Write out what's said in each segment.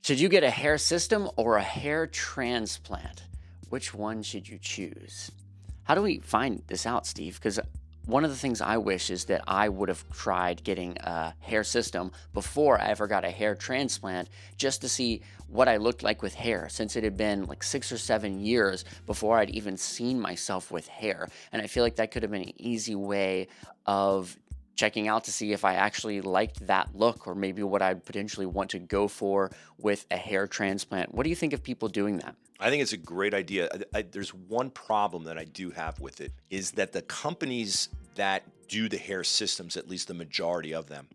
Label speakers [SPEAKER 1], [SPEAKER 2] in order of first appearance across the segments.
[SPEAKER 1] Should you get a hair system or a hair transplant? Which one should you choose? How do we find this out, Steve? Because one of the things I wish is that I would have tried getting a hair system before I ever got a hair transplant just to see what I looked like with hair, since it had been like 6 or 7 years before I'd even seen myself with hair. And I feel like that could have been an easy way of checking out to see if I actually liked that look or maybe what I'd potentially want to go for with a hair transplant. What do you think of people doing that?
[SPEAKER 2] I think it's a great idea. There's one problem that I do have with it is that the companies that do the hair systems, at least the majority of them,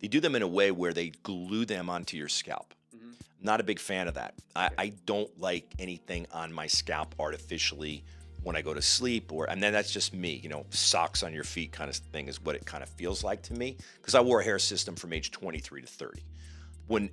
[SPEAKER 2] they do them in a way where they glue them onto your scalp.
[SPEAKER 1] Mhm.
[SPEAKER 2] Not a big fan of that. I don't like anything on my scalp artificially when I go to sleep, and then that's just me, socks on your feet kind of thing is what it kind of feels like to me. Because I wore a hair system from age 23 to 30. When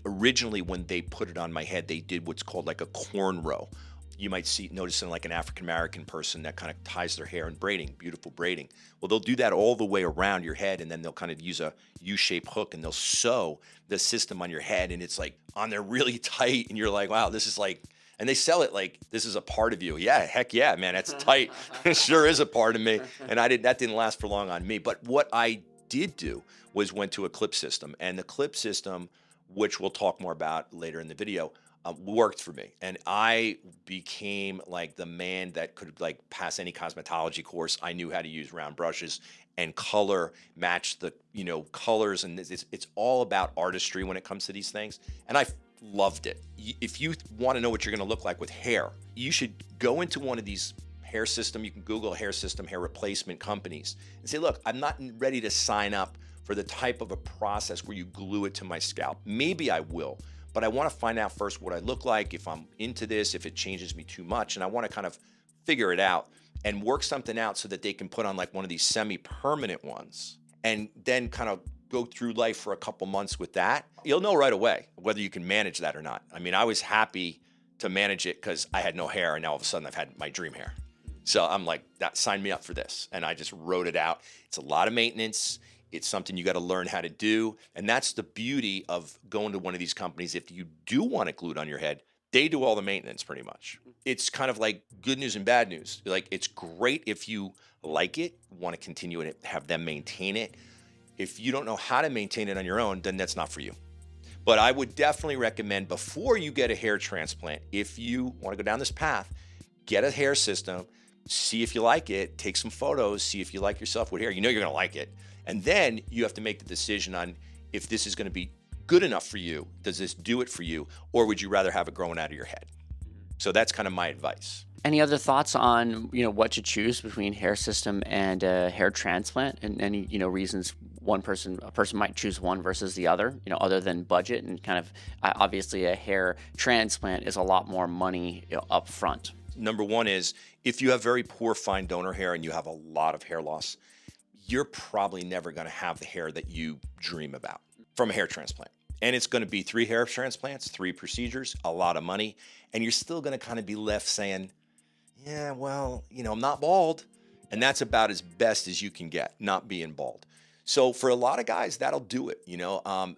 [SPEAKER 2] they put it on my head, they did what's called like a cornrow. You might notice in like an African American person that kind of ties their hair in braiding, beautiful braiding. Well, they'll do that all the way around your head, and then they'll kind of use a U-shaped hook and they'll sew the system on your head, and it's like on there really tight, and you're like, wow, this is like, and they sell it like this is a part of you. Yeah, heck yeah, man, it's tight. It sure is a part of me, and that didn't last for long on me. But what I did do was went to a clip system, and the clip system, which we'll talk more about later in the video, worked for me. And I became like the man that could like pass any cosmetology course. I knew how to use round brushes and color match the, colors. And it's all about artistry when it comes to these things. And I loved it. If you want to know what you're going to look like with hair, you should go into one of these hair system. You can Google hair system, hair replacement companies and say, look, I'm not ready to sign up for the type of a process where you glue it to my scalp. Maybe I will, but I want to find out first what I look like, if I'm into this, if it changes me too much, and I want to kind of figure it out and work something out so that they can put on like one of these semi-permanent ones and then kind of go through life for a couple months with that. You'll know right away whether you can manage that or not. I mean, I was happy to manage it because I had no hair, and now all of a sudden I've had my dream hair. So I'm like, that sign me up for this. And I just wrote it out. It's a lot of maintenance. It's something you got to learn how to do. And that's the beauty of going to one of these companies. If you do want it glued on your head, they do all the maintenance pretty much. It's kind of like good news and bad news. Like, it's great if you like it, want to continue it, have them maintain it. If you don't know how to maintain it on your own, then that's not for you. But I would definitely recommend before you get a hair transplant, if you want to go down this path, get a hair system, see if you like it, take some photos, see if you like yourself with hair. You know you're going to like it. And then you have to make the decision on if this is going to be good enough for you. Does this do it for you? Or would you rather have it growing out of your head? So that's kind of my advice.
[SPEAKER 1] Any other thoughts on what to choose between hair system and a hair transplant, and any reasons a person might choose one versus the other, other than budget and kind of obviously a hair transplant is a lot more money up front.
[SPEAKER 2] Number one is if you have very poor fine donor hair and you have a lot of hair loss, you're probably never going to have the hair that you dream about from a hair transplant. And it's going to be 3 hair transplants, 3 procedures, a lot of money. And you're still going to kind of be left saying, yeah, well, I'm not bald. And that's about as best as you can get, not being bald. So for a lot of guys, that'll do it.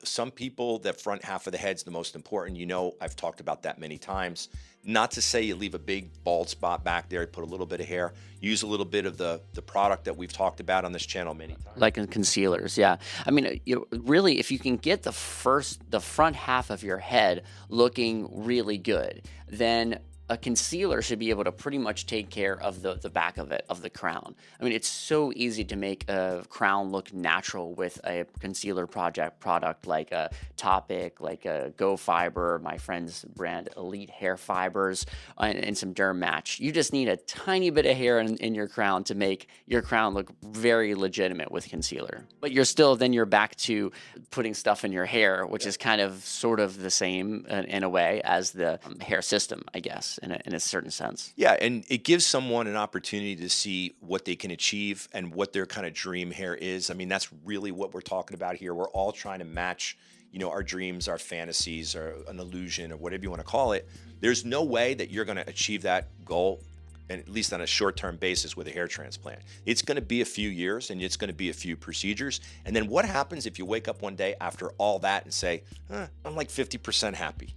[SPEAKER 2] Some people, that front half of the head's the most important. I've talked about that many times. Not to say you leave a big bald spot back there, put a little bit of hair, use a little bit of the product that we've talked about on this channel many times.
[SPEAKER 1] Like in concealers, yeah. I mean, really, if you can get the front half of your head looking really good, then a concealer should be able to pretty much take care of the back of it, of the crown. I mean, it's so easy to make a crown look natural with a concealer product like a Topic, like a Go Fiber, my friend's brand Elite Hair Fibers, and some Derm Match. You just need a tiny bit of hair in your crown to make your crown look very legitimate with concealer. But you're back to putting stuff in your hair, which is kind of sort of the same in a way as the hair system, I guess, in a certain sense.
[SPEAKER 2] Yeah, and it gives someone an opportunity to see what they can achieve and what their kind of dream hair is. I mean, that's really what we're talking about here. We're all trying to match, our dreams, our fantasies, or an illusion, or whatever you want to call it. There's no way that you're going to achieve that goal, and at least on a short-term basis, with a hair transplant. It's going to be a few years, and it's going to be a few procedures. And then what happens if you wake up one day after all that and say, I'm like 50% happy?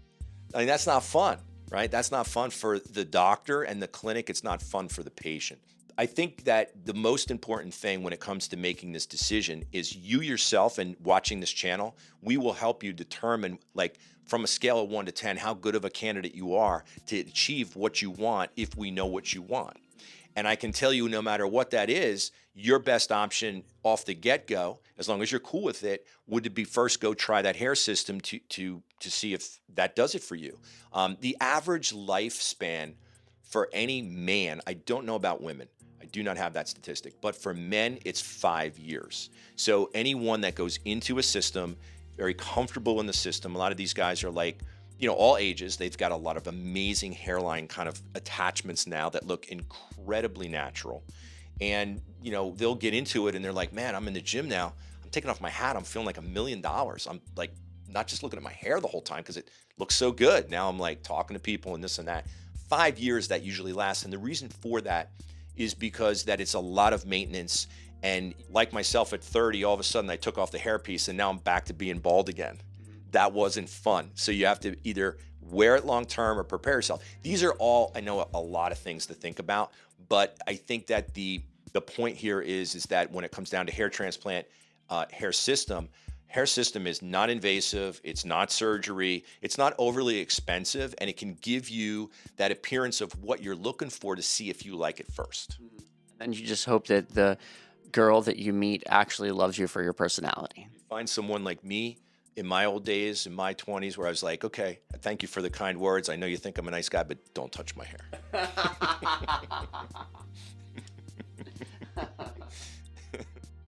[SPEAKER 2] I mean, that's not fun, right? That's not fun for the doctor and the clinic. It's not fun for the patient. I think that the most important thing when it comes to making this decision is you yourself, and watching this channel, we will help you determine, like, from a scale of 1 to 10, how good of a candidate you are to achieve what you want if we know what you want. And I can tell you, no matter what that is, your best option off the get-go, as long as you're cool with it, would be first go try that hair system to see if that does it for you. The average lifespan for any man, I don't know about women, I do not have that statistic, but for men, it's 5 years. So anyone that goes into a system, very comfortable in the system, a lot of these guys are like, all ages. They've got a lot of amazing hairline kind of attachments now that look incredibly natural. And, they'll get into it and they're like, man, I'm in the gym now. I'm taking off my hat. I'm feeling like $1 million. I'm like, not just looking at my hair the whole time because it looks so good. Now I'm like talking to people and this and that. 5 years that usually lasts. And the reason for that is because that it's a lot of maintenance. And like myself at 30, all of a sudden I took off the hairpiece and now I'm back to being bald again. That wasn't fun. So you have to either wear it long term or prepare yourself. These are all, I know, a lot of things to think about, but I think that the point here is that when it comes down to hair transplant, hair system is not invasive, it's not surgery, it's not overly expensive, and it can give you that appearance of what you're looking for to see if you like it first.
[SPEAKER 1] And you just hope that the girl that you meet actually loves you for your personality.
[SPEAKER 2] Find someone like me in my old days, in my 20s, where I was like, okay, thank you for the kind words. I know you think I'm a nice guy, but don't touch my hair.